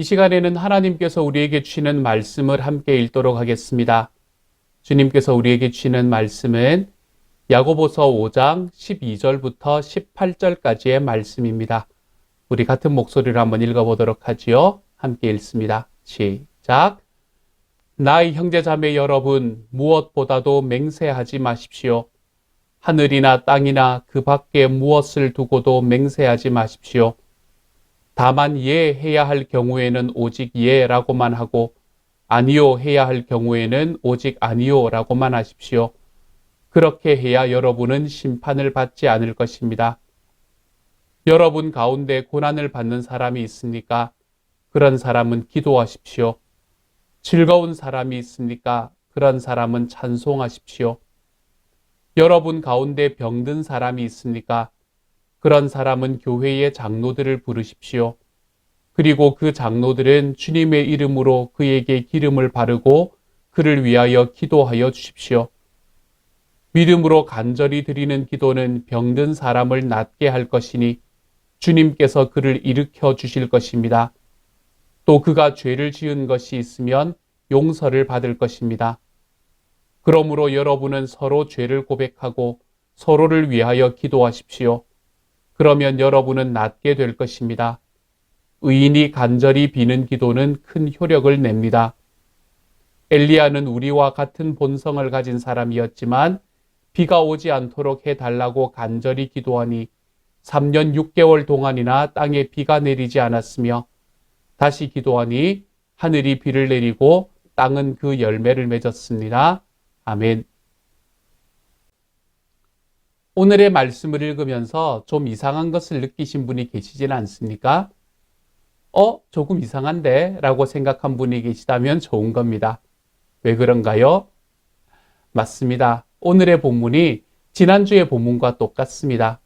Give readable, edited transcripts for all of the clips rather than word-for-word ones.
이 시간에는 하나님께서 우리에게 주시는 말씀을 함께 읽도록 하겠습니다. 주님께서 우리에게 주시는 말씀은 야고보서 5장 12절부터 18절까지의 말씀입니다. 우리 같은 목소리로 한번 읽어보도록 하지요. 함께 읽습니다. 시작. 나의 형제자매 여러분, 무엇보다도 맹세하지 마십시오. 하늘이나 땅이나 그 밖에 무엇을 두고도 맹세하지 마십시오. 다만 예 해야 할 경우에는 오직 예라고만 하고 아니요 해야 할 경우에는 오직 아니요라고만 하십시오. 그렇게 해야 여러분은 심판을 받지 않을 것입니다. 여러분 가운데 고난을 받는 사람이 있습니까? 그런 사람은 기도하십시오. 즐거운 사람이 있습니까? 그런 사람은 찬송하십시오. 여러분 가운데 병든 사람이 있습니까? 그런 사람은 교회의 장로들을 부르십시오. 그리고 그 장로들은 주님의 이름으로 그에게 기름을 바르고 그를 위하여 기도하여 주십시오. 믿음으로 간절히 드리는 기도는 병든 사람을 낫게 할 것이니 주님께서 그를 일으켜 주실 것입니다. 또 그가 죄를 지은 것이 있으면 용서를 받을 것입니다. 그러므로 여러분은 서로 죄를 고백하고 서로를 위하여 기도하십시오. 그러면 여러분은 낫게 될 것입니다. 의인이 간절히 비는 기도는 큰 효력을 냅니다. 엘리야는 우리와 같은 본성을 가진 사람이었지만 비가 오지 않도록 해달라고 간절히 기도하니 3년 6개월 동안이나 땅에 비가 내리지 않았으며 다시 기도하니 하늘이 비를 내리고 땅은 그 열매를 맺었습니다. 아멘. 오늘의 말씀을 읽으면서 좀 이상한 것을 느끼신 분이 계시지는 않습니까? 조금 이상한데? 라고 생각한 분이 계시다면 좋은 겁니다. 왜 그런가요? 맞습니다. 오늘의 본문이 지난주의 본문과 똑같습니다.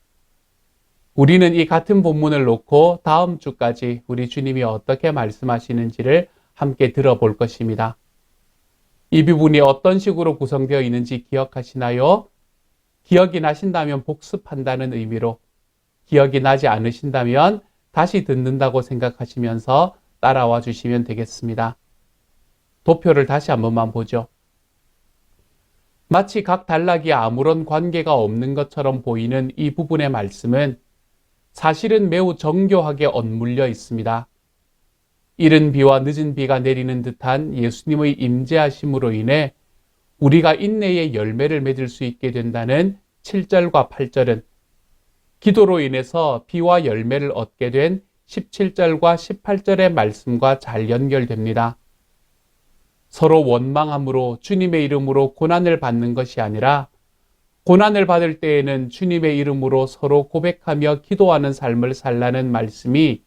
우리는 이 같은 본문을 놓고 다음 주까지 우리 주님이 어떻게 말씀하시는지를 함께 들어볼 것입니다. 이 부분이 어떤 식으로 구성되어 있는지 기억하시나요? 기억이 나신다면 복습한다는 의미로, 기억이 나지 않으신다면 다시 듣는다고 생각하시면서 따라와 주시면 되겠습니다. 도표를 다시 한 번만 보죠. 마치 각 단락이 아무런 관계가 없는 것처럼 보이는 이 부분의 말씀은 사실은 매우 정교하게 엇물려 있습니다. 이른 비와 늦은 비가 내리는 듯한 예수님의 임재하심으로 인해 우리가 인내의 열매를 맺을 수 있게 된다는 7절과 8절은 기도로 인해서 비와 열매를 얻게 된 17절과 18절의 말씀과 잘 연결됩니다. 서로 원망함으로 주님의 이름으로 고난을 받는 것이 아니라 고난을 받을 때에는 주님의 이름으로 서로 고백하며 기도하는 삶을 살라는 말씀이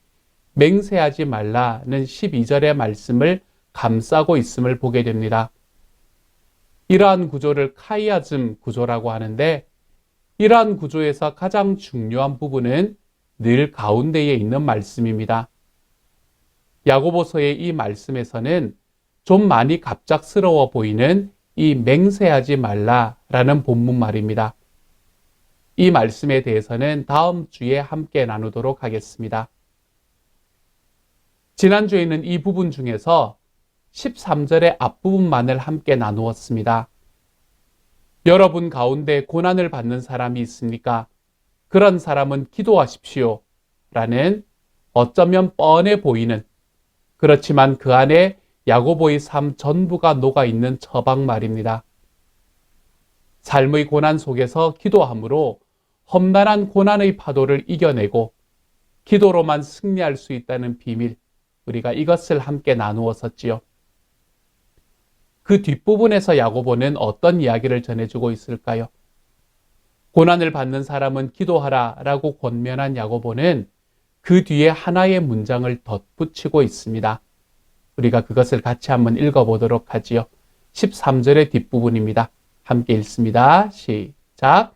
맹세하지 말라는 12절의 말씀을 감싸고 있음을 보게 됩니다. 이러한 구조를 카이아즘 구조라고 하는데 이러한 구조에서 가장 중요한 부분은 늘 가운데에 있는 말씀입니다. 야고보서의 이 말씀에서는 좀 많이 갑작스러워 보이는 이 맹세하지 말라라는 본문 말입니다. 이 말씀에 대해서는 다음 주에 함께 나누도록 하겠습니다. 지난주에는 이 부분 중에서 13절의 앞부분만을 함께 나누었습니다. 여러분 가운데 고난을 받는 사람이 있습니까? 그런 사람은 기도하십시오. 라는 어쩌면 뻔해 보이는, 그렇지만 그 안에 야고보의 삶 전부가 녹아있는 처방 말입니다. 삶의 고난 속에서 기도함으로 험난한 고난의 파도를 이겨내고 기도로만 승리할 수 있다는 비밀, 우리가 이것을 함께 나누었었지요. 그 뒷부분에서 야고보는 어떤 이야기를 전해주고 있을까요? 고난을 받는 사람은 기도하라 라고 권면한 야고보는 그 뒤에 하나의 문장을 덧붙이고 있습니다. 우리가 그것을 같이 한번 읽어보도록 하지요. 13절의 뒷부분입니다. 함께 읽습니다. 시작.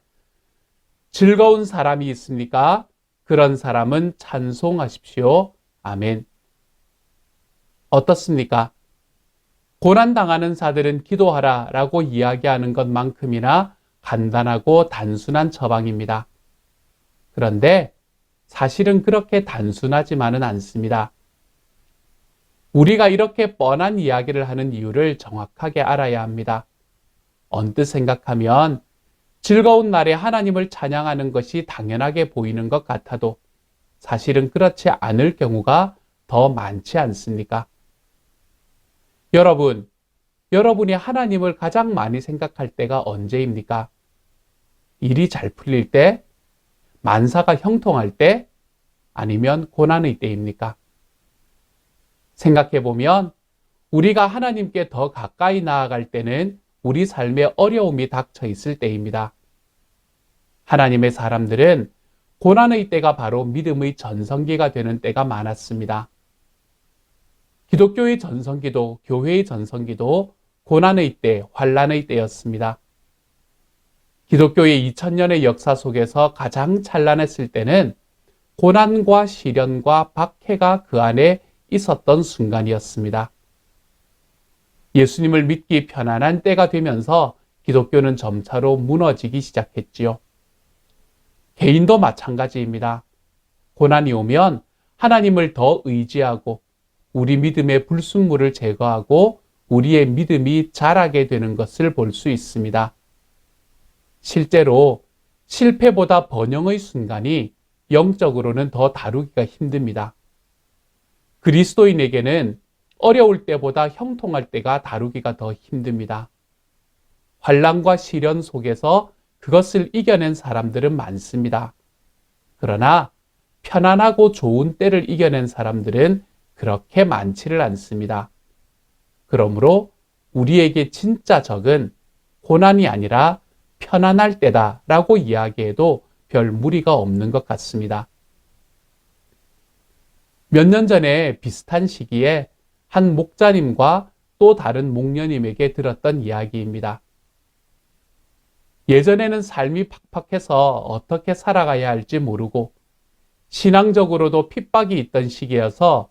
즐거운 사람이 있습니까? 그런 사람은 찬송하십시오. 아멘. 어떻습니까? 고난당하는 자들은 기도하라 라고 이야기하는 것만큼이나 간단하고 단순한 처방입니다. 그런데 사실은 그렇게 단순하지만은 않습니다. 우리가 이렇게 뻔한 이야기를 하는 이유를 정확하게 알아야 합니다. 언뜻 생각하면 즐거운 날에 하나님을 찬양하는 것이 당연하게 보이는 것 같아도 사실은 그렇지 않을 경우가 더 많지 않습니까? 여러분이 하나님을 가장 많이 생각할 때가 언제입니까? 일이 잘 풀릴 때? 만사가 형통할 때? 아니면 고난의 때입니까? 생각해보면 우리가 하나님께 더 가까이 나아갈 때는 우리 삶에 어려움이 닥쳐 있을 때입니다. 하나님의 사람들은 고난의 때가 바로 믿음의 전성기가 되는 때가 많았습니다. 기독교의 전성기도 교회의 전성기도 고난의 때, 환난의 때였습니다. 기독교의 2000년의 역사 속에서 가장 찬란했을 때는 고난과 시련과 박해가 그 안에 있었던 순간이었습니다. 예수님을 믿기 편안한 때가 되면서 기독교는 점차로 무너지기 시작했지요. 개인도 마찬가지입니다. 고난이 오면 하나님을 더 의지하고 우리 믿음의 불순물을 제거하고 우리의 믿음이 자라게 되는 것을 볼 수 있습니다. 실제로 실패보다 번영의 순간이 영적으로는 더 다루기가 힘듭니다. 그리스도인에게는 어려울 때보다 형통할 때가 다루기가 더 힘듭니다. 환난과 시련 속에서 그것을 이겨낸 사람들은 많습니다. 그러나 편안하고 좋은 때를 이겨낸 사람들은 그렇게 많지를 않습니다. 그러므로 우리에게 진짜 적은 고난이 아니라 편안할 때다라고 이야기해도 별 무리가 없는 것 같습니다. 몇 년 전에 비슷한 시기에 한 목자님과 또 다른 목녀님에게 들었던 이야기입니다. 예전에는 삶이 팍팍해서 어떻게 살아가야 할지 모르고 신앙적으로도 핍박이 있던 시기여서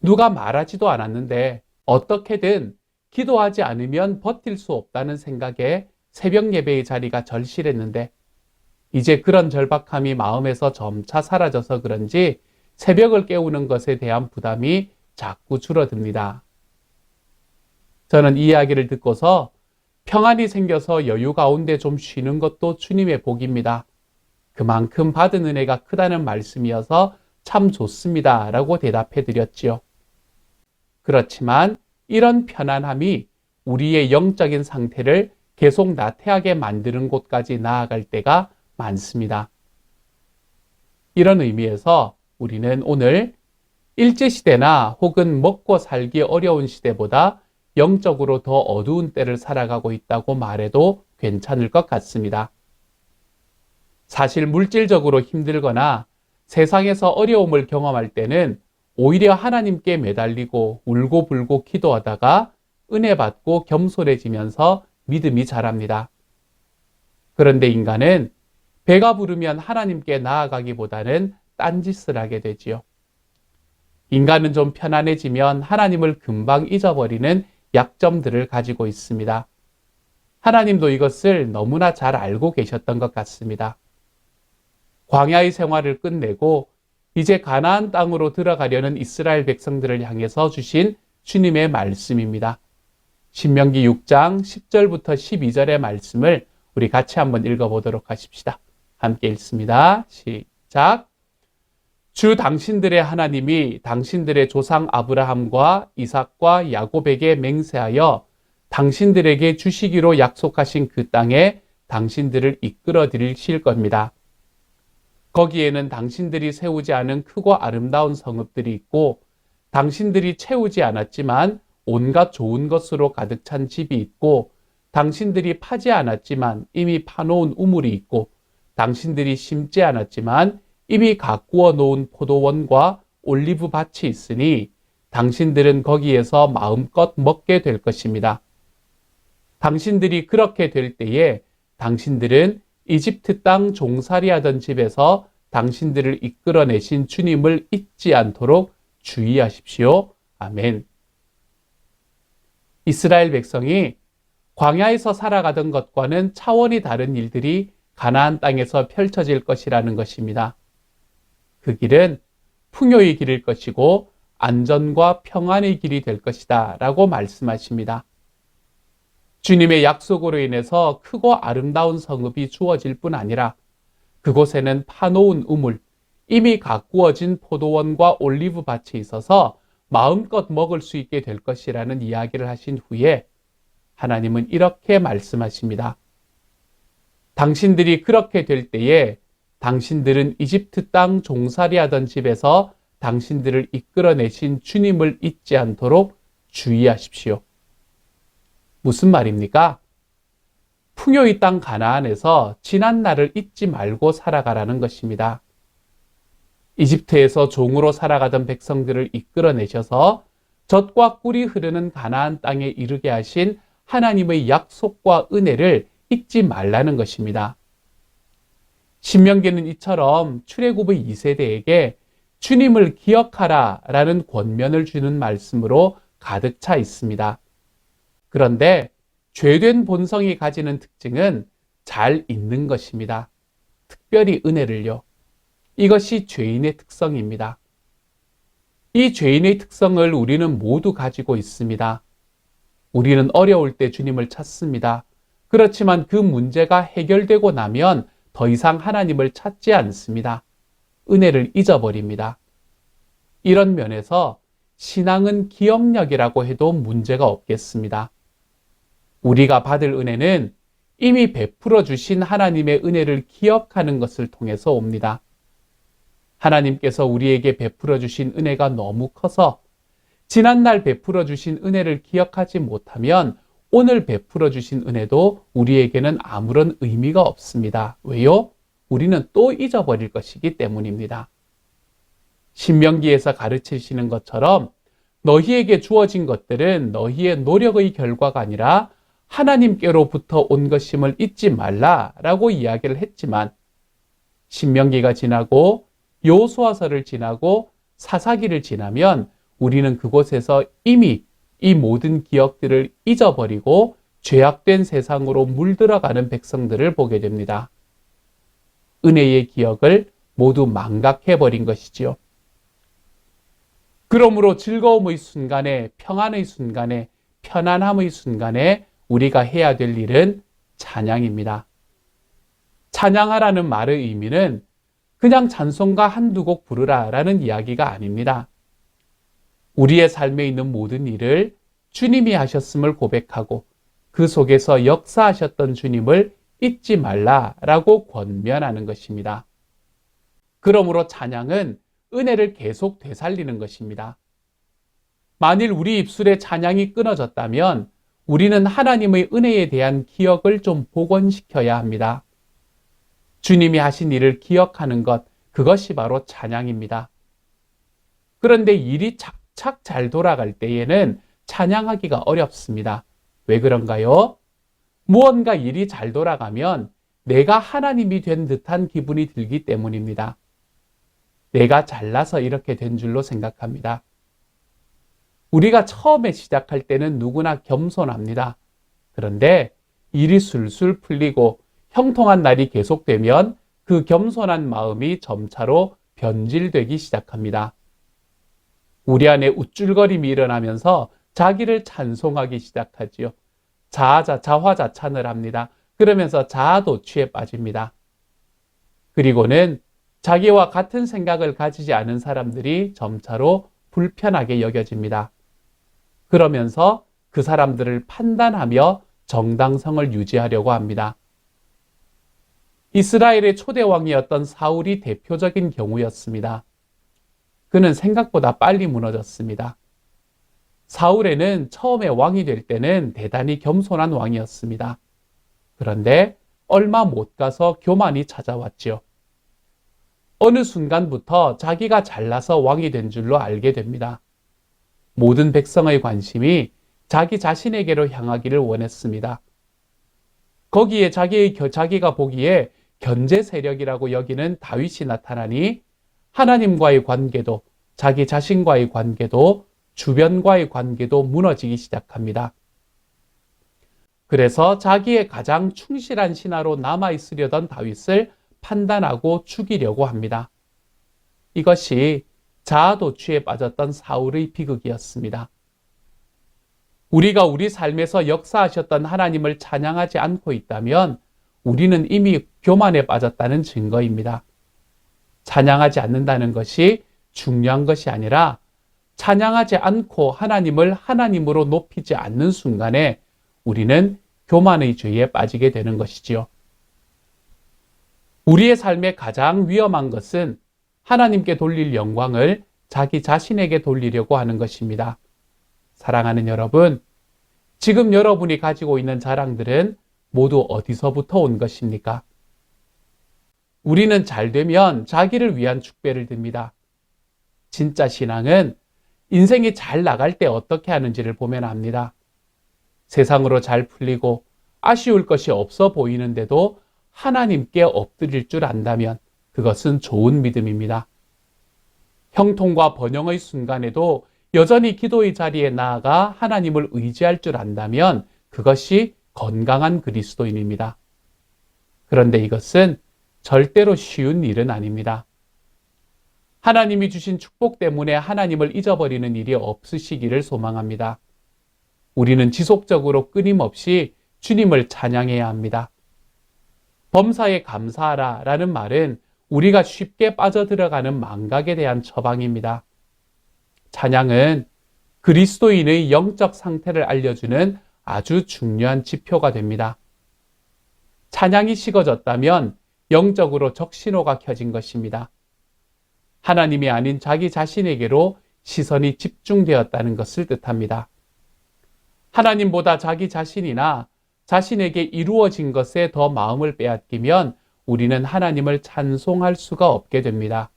누가 말하지도 않았는데 어떻게든 기도하지 않으면 버틸 수 없다는 생각에 새벽 예배의 자리가 절실했는데 이제 그런 절박함이 마음에서 점차 사라져서 그런지 새벽을 깨우는 것에 대한 부담이 자꾸 줄어듭니다. 저는 이 이야기를 듣고서 평안이 생겨서 여유 가운데 좀 쉬는 것도 주님의 복입니다. 그만큼 받은 은혜가 크다는 말씀이어서 참 좋습니다. 라고 대답해 드렸지요. 그렇지만 이런 편안함이 우리의 영적인 상태를 계속 나태하게 만드는 곳까지 나아갈 때가 많습니다. 이런 의미에서 우리는 오늘 일제시대나 혹은 먹고 살기 어려운 시대보다 영적으로 더 어두운 때를 살아가고 있다고 말해도 괜찮을 것 같습니다. 사실 물질적으로 힘들거나 세상에서 어려움을 경험할 때는 오히려 하나님께 매달리고 울고불고 기도하다가 은혜 받고 겸손해지면서 믿음이 자랍니다. 그런데 인간은 배가 부르면 하나님께 나아가기보다는 딴짓을 하게 되지요. 인간은 좀 편안해지면 하나님을 금방 잊어버리는 약점들을 가지고 있습니다. 하나님도 이것을 너무나 잘 알고 계셨던 것 같습니다. 광야의 생활을 끝내고 이제 가나안 땅으로 들어가려는 이스라엘 백성들을 향해서 주신 주님의 말씀입니다. 신명기 6장 10절부터 12절의 말씀을 우리 같이 한번 읽어보도록 하십시다. 함께 읽습니다. 시작. 주 당신들의 하나님이 당신들의 조상 아브라함과 이삭과 야곱에게 맹세하여 당신들에게 주시기로 약속하신 그 땅에 당신들을 이끌어 드리실 겁니다. 거기에는 당신들이 세우지 않은 크고 아름다운 성읍들이 있고 당신들이 채우지 않았지만 온갖 좋은 것으로 가득 찬 집이 있고 당신들이 파지 않았지만 이미 파놓은 우물이 있고 당신들이 심지 않았지만 이미 가꾸어 놓은 포도원과 올리브 밭이 있으니 당신들은 거기에서 마음껏 먹게 될 것입니다. 당신들이 그렇게 될 때에 당신들은 이집트 땅 종살이하던 집에서 당신들을 이끌어내신 주님을 잊지 않도록 주의하십시오. 아멘. 이스라엘 백성이 광야에서 살아가던 것과는 차원이 다른 일들이 가나안 땅에서 펼쳐질 것이라는 것입니다. 그 길은 풍요의 길일 것이고 안전과 평안의 길이 될 것이다 라고 말씀하십니다. 주님의 약속으로 인해서 크고 아름다운 성읍이 주어질 뿐 아니라 그곳에는 파놓은 우물, 이미 가꾸어진 포도원과 올리브 밭이 있어서 마음껏 먹을 수 있게 될 것이라는 이야기를 하신 후에 하나님은 이렇게 말씀하십니다. 당신들이 그렇게 될 때에 당신들은 이집트 땅 종살이 하던 집에서 당신들을 이끌어내신 주님을 잊지 않도록 주의하십시오. 무슨 말입니까? 풍요의 땅 가나안에서 지난 날을 잊지 말고 살아가라는 것입니다. 이집트에서 종으로 살아가던 백성들을 이끌어내셔서 젖과 꿀이 흐르는 가나안 땅에 이르게 하신 하나님의 약속과 은혜를 잊지 말라는 것입니다. 신명기는 이처럼 출애굽의 2세대에게 주님을 기억하라 라는 권면을 주는 말씀으로 가득 차 있습니다. 그런데 죄된 본성이 가지는 특징은 잘 잊는 것입니다. 특별히 은혜를요. 이것이 죄인의 특성입니다. 이 죄인의 특성을 우리는 모두 가지고 있습니다. 우리는 어려울 때 주님을 찾습니다. 그렇지만 그 문제가 해결되고 나면 더 이상 하나님을 찾지 않습니다. 은혜를 잊어버립니다. 이런 면에서 신앙은 기억력이라고 해도 문제가 없겠습니다. 우리가 받을 은혜는 이미 베풀어 주신 하나님의 은혜를 기억하는 것을 통해서 옵니다. 하나님께서 우리에게 베풀어 주신 은혜가 너무 커서 지난날 베풀어 주신 은혜를 기억하지 못하면 오늘 베풀어 주신 은혜도 우리에게는 아무런 의미가 없습니다. 왜요? 우리는 또 잊어버릴 것이기 때문입니다. 신명기에서 가르치시는 것처럼 너희에게 주어진 것들은 너희의 노력의 결과가 아니라 하나님께로부터 온 것임을 잊지 말라라고 이야기를 했지만 신명기가 지나고 여호수아서를 지나고 사사기를 지나면 우리는 그곳에서 이미 이 모든 기억들을 잊어버리고 죄악된 세상으로 물들어가는 백성들을 보게 됩니다. 은혜의 기억을 모두 망각해버린 것이지요. 그러므로 즐거움의 순간에, 평안의 순간에, 편안함의 순간에 우리가 해야 될 일은 찬양입니다. 찬양하라는 말의 의미는 그냥 찬송가 한두 곡 부르라라는 이야기가 아닙니다. 우리의 삶에 있는 모든 일을 주님이 하셨음을 고백하고 그 속에서 역사하셨던 주님을 잊지 말라라고 권면하는 것입니다. 그러므로 찬양은 은혜를 계속 되살리는 것입니다. 만일 우리 입술에 찬양이 끊어졌다면 우리는 하나님의 은혜에 대한 기억을 좀 복원시켜야 합니다. 주님이 하신 일을 기억하는 것, 그것이 바로 찬양입니다. 그런데 일이 착착 잘 돌아갈 때에는 찬양하기가 어렵습니다. 왜 그런가요? 무언가 일이 잘 돌아가면 내가 하나님이 된 듯한 기분이 들기 때문입니다. 내가 잘나서 이렇게 된 줄로 생각합니다. 우리가 처음에 시작할 때는 누구나 겸손합니다. 그런데 일이 술술 풀리고 형통한 날이 계속되면 그 겸손한 마음이 점차로 변질되기 시작합니다. 우리 안에 우쭐거림이 일어나면서 자기를 찬송하기 시작하지요. 자화자찬을 합니다. 그러면서 자아도취에 빠집니다. 그리고는 자기와 같은 생각을 가지지 않은 사람들이 점차로 불편하게 여겨집니다. 그러면서 그 사람들을 판단하며 정당성을 유지하려고 합니다. 이스라엘의 초대 왕이었던 사울이 대표적인 경우였습니다. 그는 생각보다 빨리 무너졌습니다. 사울에는 처음에 왕이 될 때는 대단히 겸손한 왕이었습니다. 그런데 얼마 못 가서 교만이 찾아왔지요. 어느 순간부터 자기가 잘나서 왕이 된 줄로 알게 됩니다. 모든 백성의 관심이 자기 자신에게로 향하기를 원했습니다. 거기에 자기가 보기에 견제 세력이라고 여기는 다윗이 나타나니 하나님과의 관계도, 자기 자신과의 관계도, 주변과의 관계도 무너지기 시작합니다. 그래서 자기의 가장 충실한 신하로 남아있으려던 다윗을 판단하고 죽이려고 합니다. 이것이 자아도취에 빠졌던 사울의 비극이었습니다. 우리가 우리 삶에서 역사하셨던 하나님을 찬양하지 않고 있다면 우리는 이미 교만에 빠졌다는 증거입니다. 찬양하지 않는다는 것이 중요한 것이 아니라 찬양하지 않고 하나님을 하나님으로 높이지 않는 순간에 우리는 교만의 죄에 빠지게 되는 것이지요. 우리의 삶의 가장 위험한 것은 하나님께 돌릴 영광을 자기 자신에게 돌리려고 하는 것입니다. 사랑하는 여러분, 지금 여러분이 가지고 있는 자랑들은 모두 어디서부터 온 것입니까? 우리는 잘 되면 자기를 위한 축배를 듭니다. 진짜 신앙은 인생이 잘 나갈 때 어떻게 하는지를 보면 압니다. 세상으로 잘 풀리고 아쉬울 것이 없어 보이는데도 하나님께 엎드릴 줄 안다면 그것은 좋은 믿음입니다. 형통과 번영의 순간에도 여전히 기도의 자리에 나아가 하나님을 의지할 줄 안다면 그것이 건강한 그리스도인입니다. 그런데 이것은 절대로 쉬운 일은 아닙니다. 하나님이 주신 축복 때문에 하나님을 잊어버리는 일이 없으시기를 소망합니다. 우리는 지속적으로 끊임없이 주님을 찬양해야 합니다. 범사에 감사하라 라는 말은 우리가 쉽게 빠져들어가는 망각에 대한 처방입니다. 찬양은 그리스도인의 영적 상태를 알려주는 아주 중요한 지표가 됩니다. 찬양이 식어졌다면 영적으로 적신호가 켜진 것입니다. 하나님이 아닌 자기 자신에게로 시선이 집중되었다는 것을 뜻합니다. 하나님보다 자기 자신이나 자신에게 이루어진 것에 더 마음을 빼앗기면 우리는 하나님을 찬송할 수가 없게 됩니다.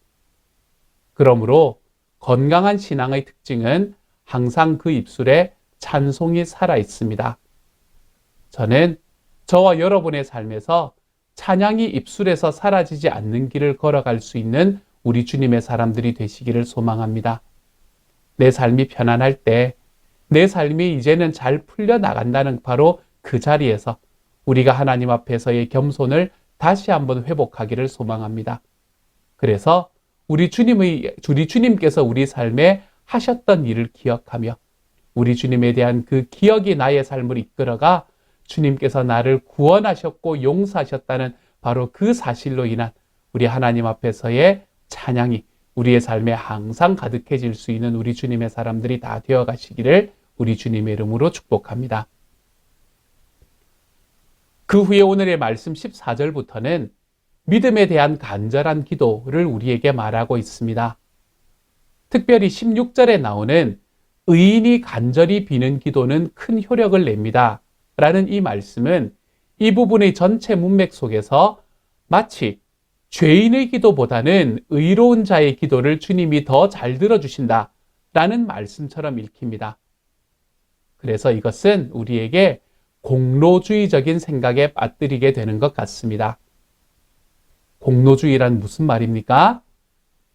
그러므로 건강한 신앙의 특징은 항상 그 입술에 찬송이 살아 있습니다. 저는 저와 여러분의 삶에서 찬양이 입술에서 사라지지 않는 길을 걸어갈 수 있는 우리 주님의 사람들이 되시기를 소망합니다. 내 삶이 편안할 때, 내 삶이 이제는 잘 풀려나간다는 바로 그 자리에서 우리가 하나님 앞에서의 겸손을 다시 한번 회복하기를 소망합니다. 그래서 우리 주님께서 우리 삶에 하셨던 일을 기억하며 우리 주님에 대한 그 기억이 나의 삶을 이끌어가 주님께서 나를 구원하셨고 용서하셨다는 바로 그 사실로 인한 우리 하나님 앞에서의 찬양이 우리의 삶에 항상 가득해질 수 있는 우리 주님의 사람들이 다 되어 가시기를 우리 주님의 이름으로 축복합니다. 그 후에 오늘의 말씀 14절부터는 믿음에 대한 간절한 기도를 우리에게 말하고 있습니다. 특별히 16절에 나오는 의인이 간절히 비는 기도는 큰 효력을 냅니다. 라는 이 말씀은 이 부분의 전체 문맥 속에서 마치 죄인의 기도보다는 의로운 자의 기도를 주님이 더 잘 들어주신다 라는 말씀처럼 읽힙니다. 그래서 이것은 우리에게 공로주의적인 생각에 빠뜨리게 되는 것 같습니다. 공로주의란 무슨 말입니까?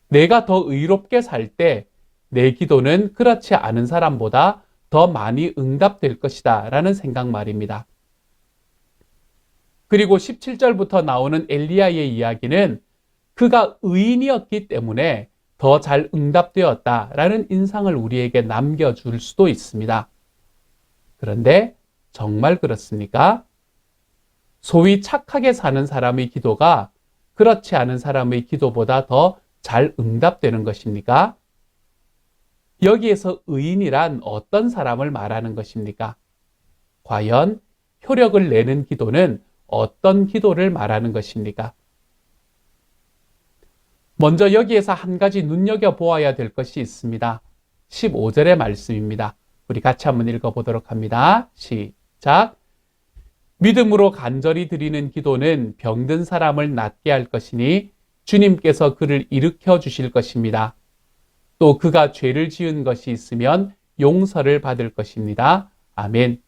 내가 더 의롭게 살 때 내 기도는 그렇지 않은 사람보다 더 많이 응답될 것이다 라는 생각 말입니다. 그리고 17절부터 나오는 엘리야의 이야기는 그가 의인이었기 때문에 더 잘 응답되었다라는 인상을 우리에게 남겨줄 수도 있습니다. 그런데 정말 그렇습니까? 소위 착하게 사는 사람의 기도가 그렇지 않은 사람의 기도보다 더 잘 응답되는 것입니까? 여기에서 의인이란 어떤 사람을 말하는 것입니까? 과연 효력을 내는 기도는 어떤 기도를 말하는 것입니까? 먼저 여기에서 한 가지 눈여겨보아야 될 것이 있습니다. 15절의 말씀입니다. 우리 같이 한번 읽어보도록 합니다. 시작. 믿음으로 간절히 드리는 기도는 병든 사람을 낫게 할 것이니 주님께서 그를 일으켜 주실 것입니다. 또 그가 죄를 지은 것이 있으면 용서를 받을 것입니다. 아멘.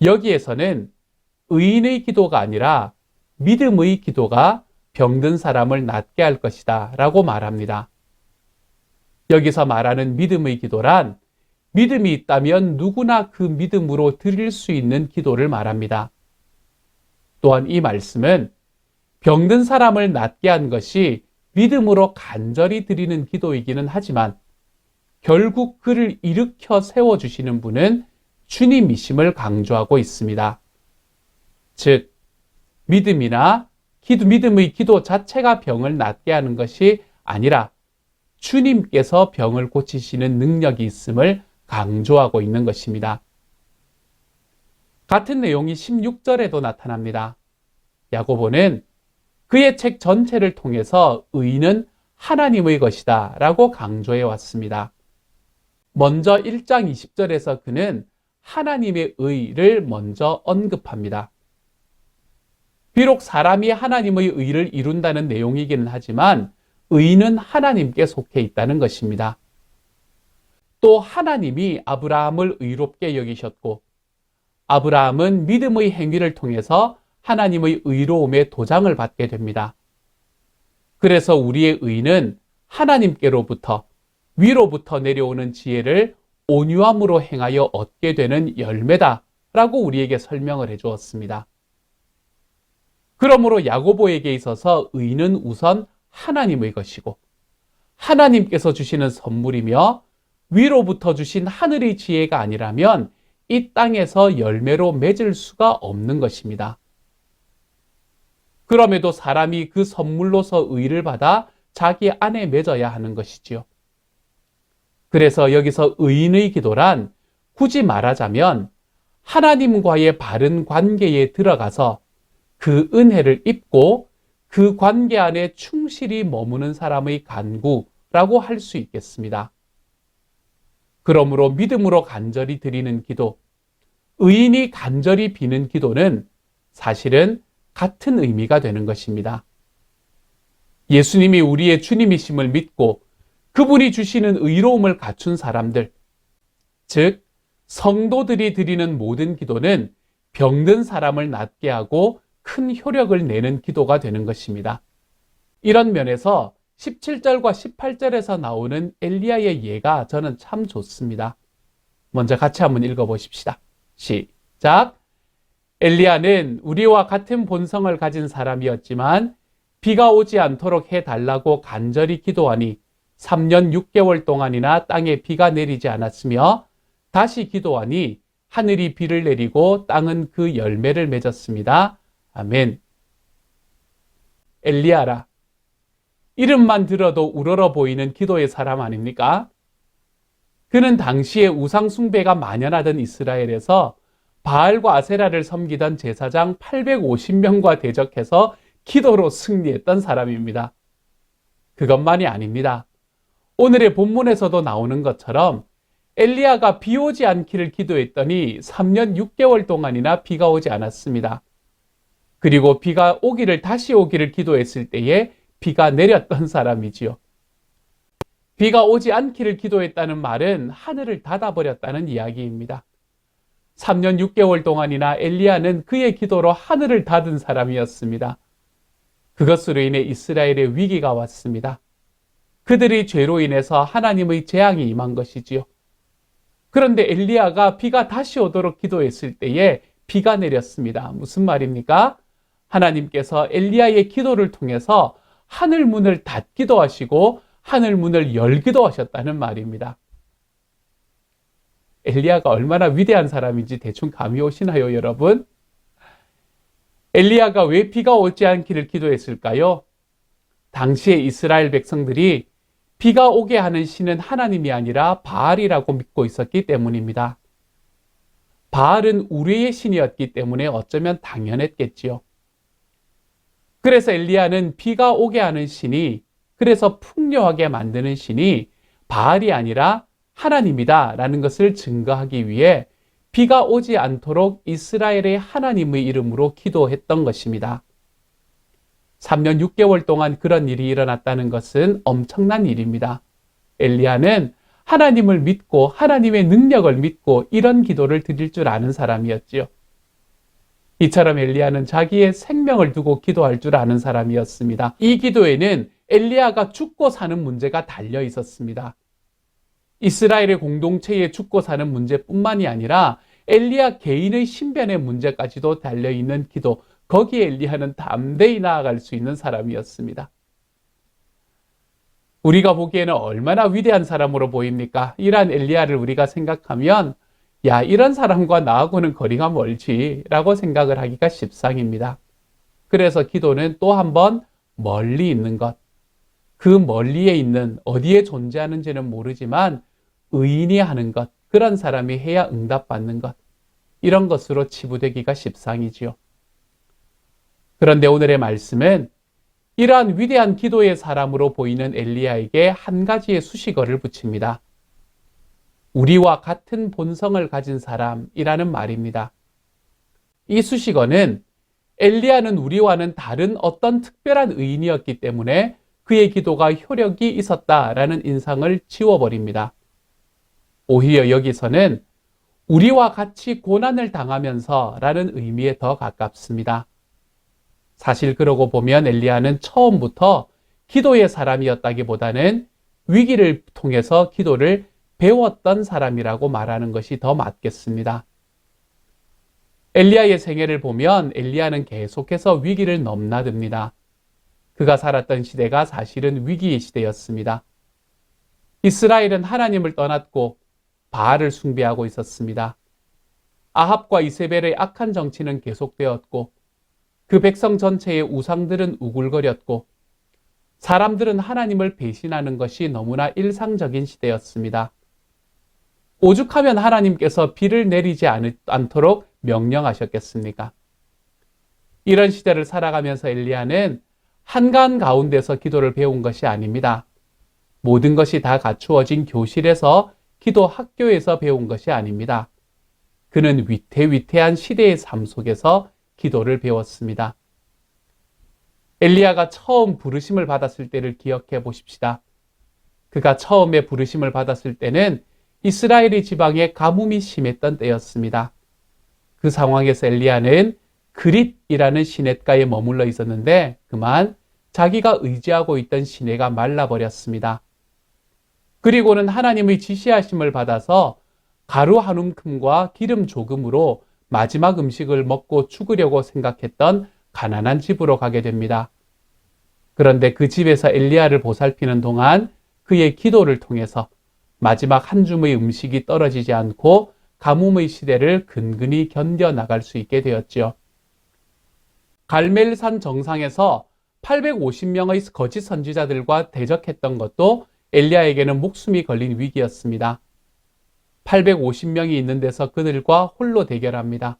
여기에서는 의인의 기도가 아니라 믿음의 기도가 병든 사람을 낫게 할 것이다 라고 말합니다. 여기서 말하는 믿음의 기도란 믿음이 있다면 누구나 그 믿음으로 드릴 수 있는 기도를 말합니다. 또한 이 말씀은 병든 사람을 낫게 한 것이 믿음으로 간절히 드리는 기도이기는 하지만 결국 그를 일으켜 세워주시는 분은 주님이심을 강조하고 있습니다. 즉, 믿음의 기도 자체가 병을 낫게 하는 것이 아니라 주님께서 병을 고치시는 능력이 있음을 강조하고 있는 것입니다. 같은 내용이 16절에도 나타납니다. 야고보는 그의 책 전체를 통해서 의는 하나님의 것이다 라고 강조해 왔습니다. 먼저 1장 20절에서 그는 하나님의 의를 먼저 언급합니다. 비록 사람이 하나님의 의를 이룬다는 내용이기는 하지만 의는 하나님께 속해 있다는 것입니다. 또 하나님이 아브라함을 의롭게 여기셨고 아브라함은 믿음의 행위를 통해서 하나님의 의로움의 도장을 받게 됩니다. 그래서 우리의 의는 하나님께로부터 위로부터 내려오는 지혜를 온유함으로 행하여 얻게 되는 열매다라고 우리에게 설명을 해주었습니다. 그러므로 야고보에게 있어서 의는 우선 하나님의 것이고 하나님께서 주시는 선물이며 위로부터 주신 하늘의 지혜가 아니라면 이 땅에서 열매로 맺을 수가 없는 것입니다. 그럼에도 사람이 그 선물로서 의를 받아 자기 안에 맺어야 하는 것이지요. 그래서 여기서 의인의 기도란 굳이 말하자면 하나님과의 바른 관계에 들어가서 그 은혜를 입고 그 관계 안에 충실히 머무는 사람의 간구라고 할 수 있겠습니다. 그러므로 믿음으로 간절히 드리는 기도, 의인이 간절히 비는 기도는 사실은 같은 의미가 되는 것입니다. 예수님이 우리의 주님이심을 믿고 그분이 주시는 의로움을 갖춘 사람들, 즉 성도들이 드리는 모든 기도는 병든 사람을 낫게 하고 큰 효력을 내는 기도가 되는 것입니다. 이런 면에서 17절과 18절에서 나오는 엘리야의 예가 저는 참 좋습니다. 먼저 같이 한번 읽어보십시다. 시작. 엘리야는 우리와 같은 본성을 가진 사람이었지만 비가 오지 않도록 해달라고 간절히 기도하니 3년 6개월 동안이나 땅에 비가 내리지 않았으며 다시 기도하니 하늘이 비를 내리고 땅은 그 열매를 맺었습니다. 아멘. 엘리야라. 이름만 들어도 우러러 보이는 기도의 사람 아닙니까? 그는 당시에 우상 숭배가 만연하던 이스라엘에서 바알과 아세라를 섬기던 제사장 850명과 대적해서 기도로 승리했던 사람입니다. 그것만이 아닙니다. 오늘의 본문에서도 나오는 것처럼 엘리야가 비 오지 않기를 기도했더니 3년 6개월 동안이나 비가 오지 않았습니다. 그리고 비가 오기를 다시 오기를 기도했을 때에 비가 내렸던 사람이지요. 비가 오지 않기를 기도했다는 말은 하늘을 닫아버렸다는 이야기입니다. 3년 6개월 동안이나 엘리야는 그의 기도로 하늘을 닫은 사람이었습니다. 그것으로 인해 이스라엘의 위기가 왔습니다. 그들의 죄로 인해서 하나님의 재앙이 임한 것이지요. 그런데 엘리야가 비가 다시 오도록 기도했을 때에 비가 내렸습니다. 무슨 말입니까? 하나님께서 엘리야의 기도를 통해서 하늘 문을 닫기도 하시고 하늘 문을 열기도 하셨다는 말입니다. 엘리야가 얼마나 위대한 사람인지 대충 감이 오시나요, 여러분? 엘리야가 왜 비가 오지 않기를 기도했을까요? 당시에 이스라엘 백성들이 비가 오게 하는 신은 하나님이 아니라 바알이라고 믿고 있었기 때문입니다. 바알은 우레의 신이었기 때문에 어쩌면 당연했겠지요. 그래서 엘리야는 비가 오게 하는 신이, 그래서 풍요하게 만드는 신이 바알이 아니라 하나님이다 라는 것을 증거하기 위해 비가 오지 않도록 이스라엘의 하나님의 이름으로 기도했던 것입니다. 3년 6개월 동안 그런 일이 일어났다는 것은 엄청난 일입니다. 엘리야는 하나님을 믿고 하나님의 능력을 믿고 이런 기도를 드릴 줄 아는 사람이었지요. 이처럼 엘리야는 자기의 생명을 두고 기도할 줄 아는 사람이었습니다. 이 기도에는 엘리야가 죽고 사는 문제가 달려 있었습니다. 이스라엘의 공동체에 죽고 사는 문제뿐만이 아니라 엘리야 개인의 신변의 문제까지도 달려있는 기도, 거기에 엘리야는 담대히 나아갈 수 있는 사람이었습니다. 우리가 보기에는 얼마나 위대한 사람으로 보입니까? 이러한 엘리야를 우리가 생각하면 야, 이런 사람과 나하고는 거리가 멀지 라고 생각을 하기가 십상입니다. 그래서 기도는 또 한 번 멀리 있는 것, 그 멀리에 있는 어디에 존재하는지는 모르지만 의인이 하는 것, 그런 사람이 해야 응답받는 것, 이런 것으로 치부되기가 십상이지요. 그런데 오늘의 말씀은 이러한 위대한 기도의 사람으로 보이는 엘리야에게 한 가지의 수식어를 붙입니다. 우리와 같은 본성을 가진 사람이라는 말입니다. 이 수식어는 엘리야는 우리와는 다른 어떤 특별한 의인이었기 때문에 그의 기도가 효력이 있었다라는 인상을 지워버립니다. 오히려 여기서는 우리와 같이 고난을 당하면서 라는 의미에 더 가깝습니다. 사실 그러고 보면 엘리야는 처음부터 기도의 사람이었다기보다는 위기를 통해서 기도를 배웠던 사람이라고 말하는 것이 더 맞겠습니다. 엘리야의 생애를 보면 엘리야는 계속해서 위기를 넘나듭니다. 그가 살았던 시대가 사실은 위기의 시대였습니다. 이스라엘은 하나님을 떠났고 바알을 숭배하고 있었습니다. 아합과 이세벨의 악한 정치는 계속되었고 그 백성 전체의 우상들은 우글거렸고 사람들은 하나님을 배신하는 것이 너무나 일상적인 시대였습니다. 오죽하면 하나님께서 비를 내리지 않도록 명령하셨겠습니까? 이런 시대를 살아가면서 엘리야는 한가한 가운데서 기도를 배운 것이 아닙니다. 모든 것이 다 갖추어진 교실에서 기도 학교에서 배운 것이 아닙니다. 그는 위태위태한 시대의 삶 속에서 기도를 배웠습니다. 엘리야가 처음 부르심을 받았을 때를 기억해 보십시다. 그가 처음에 부르심을 받았을 때는 이스라엘의 지방에 가뭄이 심했던 때였습니다. 그 상황에서 엘리야는 그릿이라는 시냇가에 머물러 있었는데 그만 자기가 의지하고 있던 시내가 말라버렸습니다. 그리고는 하나님의 지시하심을 받아서 가루 한 움큼과 기름 조금으로 마지막 음식을 먹고 죽으려고 생각했던 가난한 집으로 가게 됩니다. 그런데 그 집에서 엘리야를 보살피는 동안 그의 기도를 통해서 마지막 한 줌의 음식이 떨어지지 않고 가뭄의 시대를 근근히 견뎌나갈 수 있게 되었지요. 갈멜산 정상에서 850명의 거짓 선지자들과 대적했던 것도 엘리야에게는 목숨이 걸린 위기였습니다. 850명이 있는 데서 그들과 홀로 대결합니다.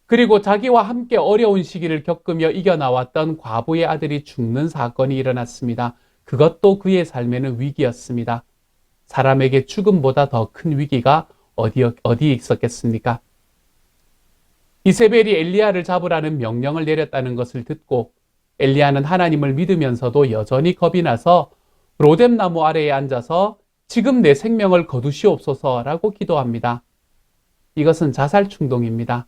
그리고 자기와 함께 어려운 시기를 겪으며 이겨나왔던 과부의 아들이 죽는 사건이 일어났습니다. 그것도 그의 삶에는 위기였습니다. 사람에게 죽음보다 더 큰 위기가 어디에 있었겠습니까? 이세벨이 엘리야를 잡으라는 명령을 내렸다는 것을 듣고 엘리야는 하나님을 믿으면서도 여전히 겁이 나서 로뎀나무 아래에 앉아서 지금 내 생명을 거두시옵소서라고 기도합니다. 이것은 자살 충동입니다.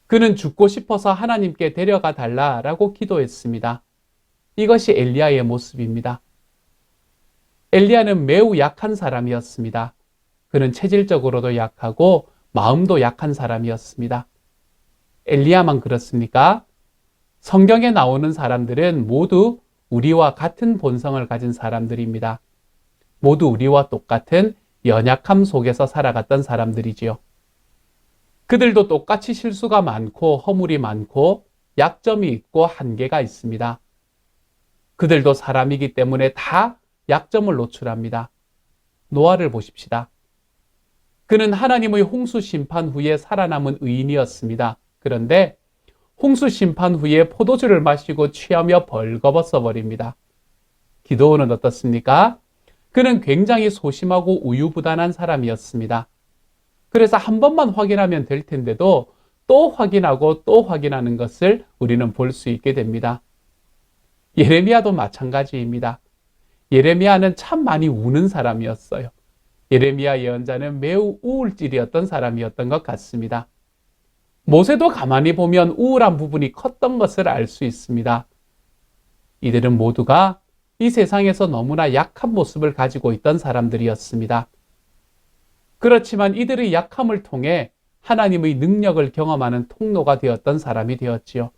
그는 죽고 싶어서 하나님께 데려가 달라라고 기도했습니다. 이것이 엘리야의 모습입니다. 엘리야는 매우 약한 사람이었습니다. 그는 체질적으로도 약하고 마음도 약한 사람이었습니다. 엘리야만 그렇습니까? 성경에 나오는 사람들은 모두 우리와 같은 본성을 가진 사람들입니다. 모두 우리와 똑같은 연약함 속에서 살아갔던 사람들이지요. 그들도 똑같이 실수가 많고 허물이 많고 약점이 있고 한계가 있습니다. 그들도 사람이기 때문에 다 약점을 노출합니다. 노아를 보십시다. 그는 하나님의 홍수 심판 후에 살아남은 의인이었습니다. 그런데 홍수 심판 후에 포도주를 마시고 취하며 벌거벗어 버립니다. 기도원은 어떻습니까? 그는 굉장히 소심하고 우유부단한 사람이었습니다. 그래서 한 번만 확인하면 될 텐데도 또 확인하고 또 확인하는 것을 우리는 볼 수 있게 됩니다. 예레미야도 마찬가지입니다. 예레미야는 참 많이 우는 사람이었어요. 예레미야 예언자는 매우 우울질이었던 사람이었던 것 같습니다. 모세도 가만히 보면 우울한 부분이 컸던 것을 알 수 있습니다. 이들은 모두가 이 세상에서 너무나 약한 모습을 가지고 있던 사람들이었습니다. 그렇지만 이들의 약함을 통해 하나님의 능력을 경험하는 통로가 되었던 사람이 되었지요.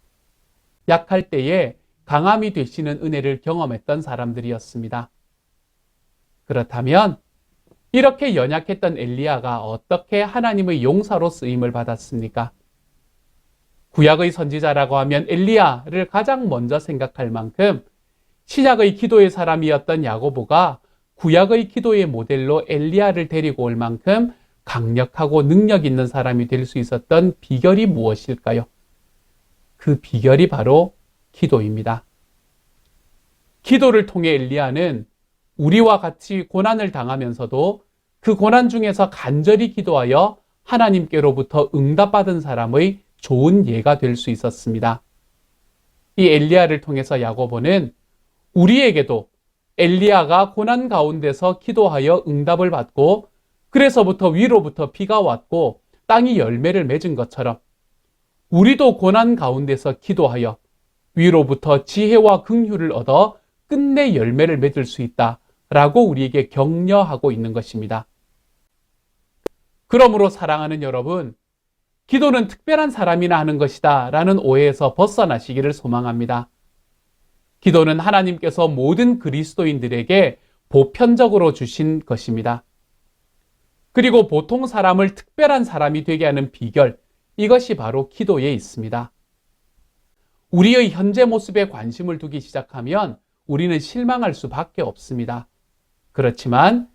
약할 때에 강함이 되시는 은혜를 경험했던 사람들이었습니다. 그렇다면 이렇게 연약했던 엘리야가 어떻게 하나님의 용사로 쓰임을 받았습니까? 구약의 선지자라고 하면 엘리야를 가장 먼저 생각할 만큼 신약의 기도의 사람이었던 야고보가 구약의 기도의 모델로 엘리야를 데리고 올 만큼 강력하고 능력 있는 사람이 될 수 있었던 비결이 무엇일까요? 그 비결이 바로 기도입니다. 기도를 통해 엘리야는 우리와 같이 고난을 당하면서도 그 고난 중에서 간절히 기도하여 하나님께로부터 응답받은 사람의 좋은 예가 될 수 있었습니다. 이 엘리야를 통해서 야고보는 우리에게도 엘리야가 고난 가운데서 기도하여 응답을 받고 그래서부터 위로부터 비가 왔고 땅이 열매를 맺은 것처럼 우리도 고난 가운데서 기도하여 위로부터 지혜와 긍휼을 얻어 끝내 열매를 맺을 수 있다라고 우리에게 격려하고 있는 것입니다. 그러므로 사랑하는 여러분, 기도는 특별한 사람이나 하는 것이다 라는 오해에서 벗어나시기를 소망합니다. 기도는 하나님께서 모든 그리스도인들에게 보편적으로 주신 것입니다. 그리고 보통 사람을 특별한 사람이 되게 하는 비결, 이것이 바로 기도에 있습니다. 우리의 현재 모습에 관심을 두기 시작하면 우리는 실망할 수밖에 없습니다. 그렇지만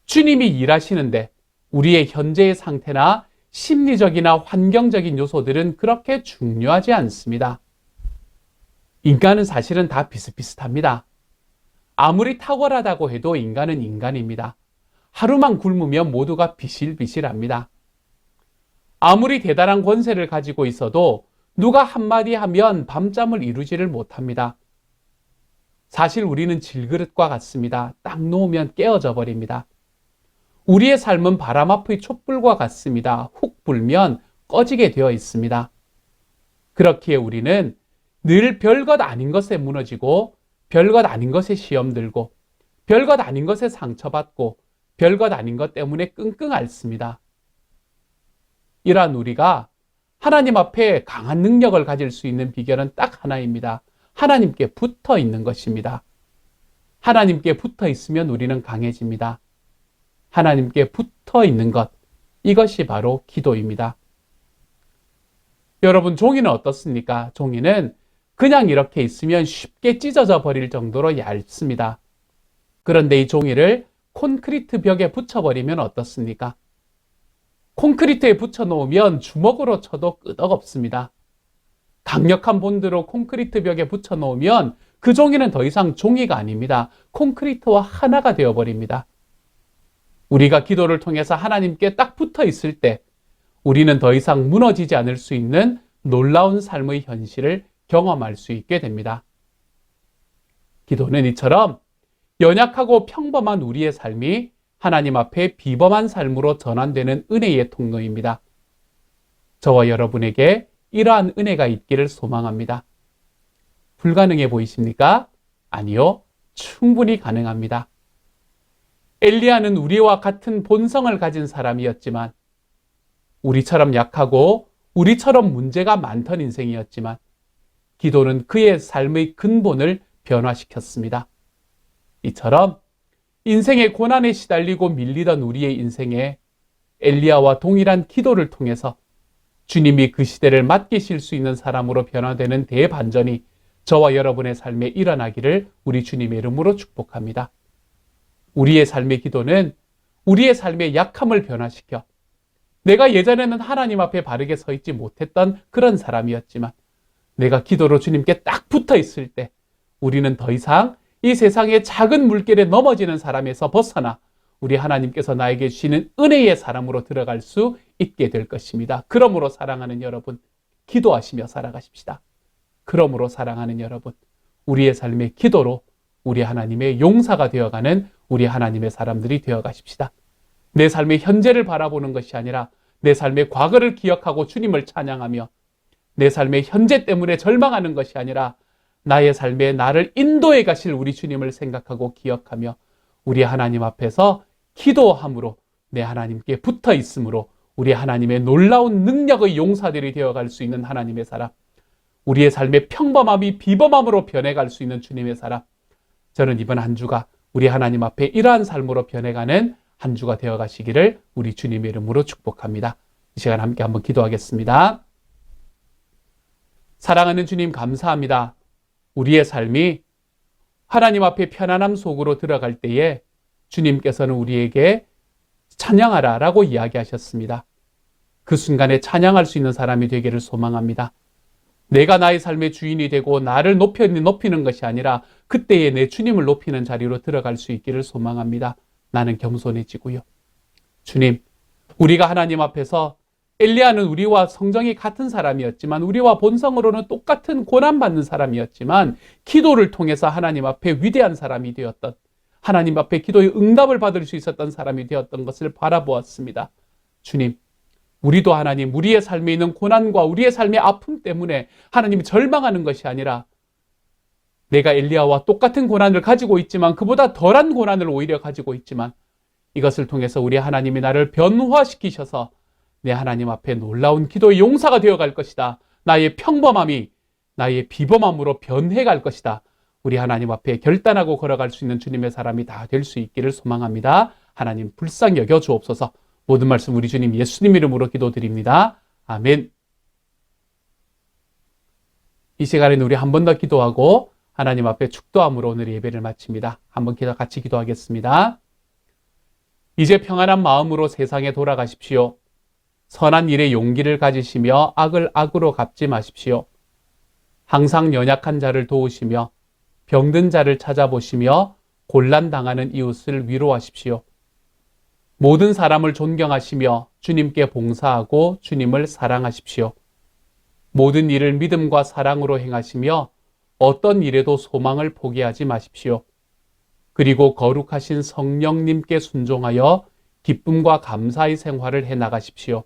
주님이 일하시는데 우리의 현재의 상태나 심리적이나 환경적인 요소들은 그렇게 중요하지 않습니다. 인간은 사실은 다 비슷비슷합니다. 아무리 탁월하다고 해도 인간은 인간입니다. 하루만 굶으면 모두가 비실비실합니다. 아무리 대단한 권세를 가지고 있어도 누가 한마디 하면 밤잠을 이루지를 못합니다. 사실 우리는 질그릇과 같습니다. 딱 놓으면 깨어져 버립니다. 우리의 삶은 바람 앞의 촛불과 같습니다. 훅 불면 꺼지게 되어 있습니다. 그렇기에 우리는 늘 별것 아닌 것에 무너지고 별것 아닌 것에 시험 들고 별것 아닌 것에 상처받고 별것 아닌 것 때문에 끙끙 앓습니다. 이러한 우리가 하나님 앞에 강한 능력을 가질 수 있는 비결은 딱 하나입니다. 하나님께 붙어 있는 것입니다. 하나님께 붙어 있으면 우리는 강해집니다. 하나님께 붙어 있는 것, 이것이 바로 기도입니다. 여러분, 종이는 어떻습니까? 종이는 그냥 이렇게 있으면 쉽게 찢어져 버릴 정도로 얇습니다. 그런데 이 종이를 콘크리트 벽에 붙여버리면 어떻습니까? 콘크리트에 붙여놓으면 주먹으로 쳐도 끄덕없습니다. 강력한 본드로 콘크리트 벽에 붙여놓으면 그 종이는 더 이상 종이가 아닙니다. 콘크리트와 하나가 되어버립니다. 우리가 기도를 통해서 하나님께 딱 붙어 있을 때 우리는 더 이상 무너지지 않을 수 있는 놀라운 삶의 현실을 경험할 수 있게 됩니다. 기도는 이처럼 연약하고 평범한 우리의 삶이 하나님 앞에 비범한 삶으로 전환되는 은혜의 통로입니다. 저와 여러분에게 이러한 은혜가 있기를 소망합니다. 불가능해 보이십니까? 아니요, 충분히 가능합니다. 엘리야는 우리와 같은 본성을 가진 사람이었지만 우리처럼 약하고 우리처럼 문제가 많던 인생이었지만 기도는 그의 삶의 근본을 변화시켰습니다. 이처럼 인생의 고난에 시달리고 밀리던 우리의 인생에 엘리야와 동일한 기도를 통해서 주님이 그 시대를 맡기실 수 있는 사람으로 변화되는 대반전이 저와 여러분의 삶에 일어나기를 우리 주님의 이름으로 축복합니다. 우리의 삶의 기도는 우리의 삶의 약함을 변화시켜 내가 예전에는 하나님 앞에 바르게 서 있지 못했던 그런 사람이었지만 내가 기도로 주님께 딱 붙어 있을 때 우리는 더 이상 이 세상의 작은 물결에 넘어지는 사람에서 벗어나 우리 하나님께서 나에게 주시는 은혜의 사람으로 들어갈 수 있게 될 것입니다. 그러므로 사랑하는 여러분, 기도하시며 살아가십시다. 그러므로 사랑하는 여러분, 우리의 삶의 기도로 우리 하나님의 용사가 되어가는 우리 하나님의 사람들이 되어가십시다. 내 삶의 현재를 바라보는 것이 아니라 내 삶의 과거를 기억하고 주님을 찬양하며 내 삶의 현재 때문에 절망하는 것이 아니라 나의 삶에 나를 인도해 가실 우리 주님을 생각하고 기억하며 우리 하나님 앞에서 기도함으로 내 하나님께 붙어 있음으로 우리 하나님의 놀라운 능력의 용사들이 되어갈 수 있는 하나님의 사람, 우리의 삶의 평범함이 비범함으로 변해갈 수 있는 주님의 사랑. 저는 이번 한 주가 우리 하나님 앞에 이러한 삶으로 변해가는 한 주가 되어 가시기를 우리 주님의 이름으로 축복합니다. 이 시간 함께 한번 기도하겠습니다. 사랑하는 주님, 감사합니다. 우리의 삶이 하나님 앞에 편안함 속으로 들어갈 때에 주님께서는 우리에게 찬양하라 라고 이야기하셨습니다. 그 순간에 찬양할 수 있는 사람이 되기를 소망합니다. 내가 나의 삶의 주인이 되고 나를 높이는 것이 아니라 그때에 내 주님을 높이는 자리로 들어갈 수 있기를 소망합니다. 나는 겸손해지고요. 주님, 우리가 하나님 앞에서 엘리야는 우리와 성정이 같은 사람이었지만 우리와 본성으로는 똑같은 고난받는 사람이었지만 기도를 통해서 하나님 앞에 위대한 사람이 되었던, 하나님 앞에 기도의 응답을 받을 수 있었던 사람이 되었던 것을 바라보았습니다. 주님, 우리도 하나님, 우리의 삶에 있는 고난과 우리의 삶의 아픔 때문에 하나님이 절망하는 것이 아니라 내가 엘리야와 똑같은 고난을 가지고 있지만 그보다 덜한 고난을 오히려 가지고 있지만 이것을 통해서 우리 하나님이 나를 변화시키셔서 내 하나님 앞에 놀라운 기도의 용사가 되어갈 것이다. 나의 평범함이 나의 비범함으로 변해갈 것이다. 우리 하나님 앞에 결단하고 걸어갈 수 있는 주님의 사람이 다 될 수 있기를 소망합니다. 하나님 불쌍히 여겨 주옵소서. 모든 말씀 우리 주님 예수님 이름으로 기도드립니다. 아멘. 이 시간에는 우리 한 번 더 기도하고 하나님 앞에 축도함으로 오늘 예배를 마칩니다. 한번 같이 기도하겠습니다. 이제 평안한 마음으로 세상에 돌아가십시오. 선한 일에 용기를 가지시며 악을 악으로 갚지 마십시오. 항상 연약한 자를 도우시며 병든 자를 찾아보시며 곤란당하는 이웃을 위로하십시오. 모든 사람을 존경하시며 주님께 봉사하고 주님을 사랑하십시오. 모든 일을 믿음과 사랑으로 행하시며 어떤 일에도 소망을 포기하지 마십시오. 그리고 거룩하신 성령님께 순종하여 기쁨과 감사의 생활을 해나가십시오.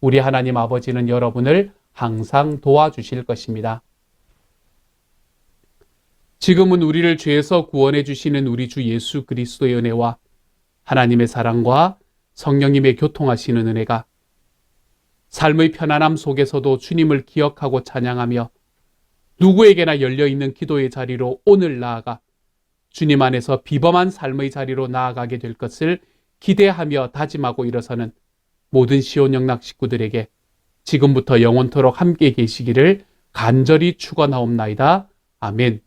우리 하나님 아버지는 여러분을 항상 도와주실 것입니다. 지금은 우리를 죄에서 구원해 주시는 우리 주 예수 그리스도의 은혜와 하나님의 사랑과 성령님의 교통하시는 은혜가 삶의 편안함 속에서도 주님을 기억하고 찬양하며 누구에게나 열려있는 기도의 자리로 오늘 나아가 주님 안에서 비범한 삶의 자리로 나아가게 될 것을 기대하며 다짐하고 일어서는 모든 시온 영락 식구들에게 지금부터 영원토록 함께 계시기를 간절히 축원하옵나이다. 아멘.